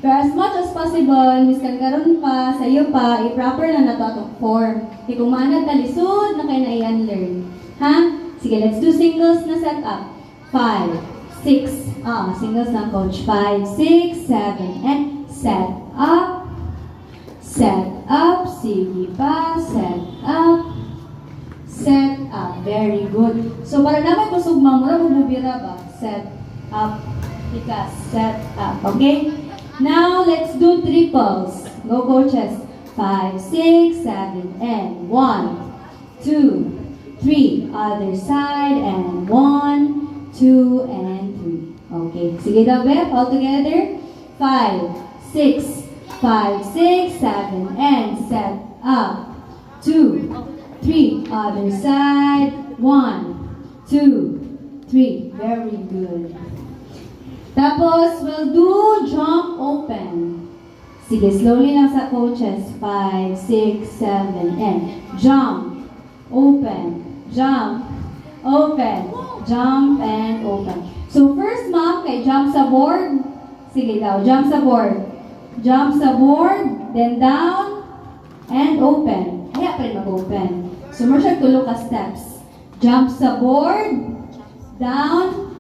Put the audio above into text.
Pero as much as possible, miskan karon pa, sa'yo pa, i-proper na nato atong form. Kaya kung manag kalisod, na kayo na i-unlearn. Ha? Sige, let's do singles na set up. 5, 6, singles na coach. 5, 6, 7, and set up. Set up. Sige pa, set up. Set up. Very good. So, para naman kusog mamura, bububira ba? Set up. Ika, set up. Okay? Now, let's do triples. Go, coaches. 5, 6, 7, and 1, 2, 3. Other side, and 1, 2, and 3. Okay. Sige daw, Beth. All together. 5, 6, 5, 6, 7, and set up. 2, 3. Other side. 1, 2, 3. Very good. Tapos, we'll do jump open. Sige, slowly lang sa coaches. 5, 6, 7, and jump, open, jump, open, jump, and open. So, first, ma'am, kay jump sa board. Sige daw, jump sa board. Jump sa board, then down, and open. Kaya pa rin mag-open. So, more siya tulong ka steps. Jump sa board, down,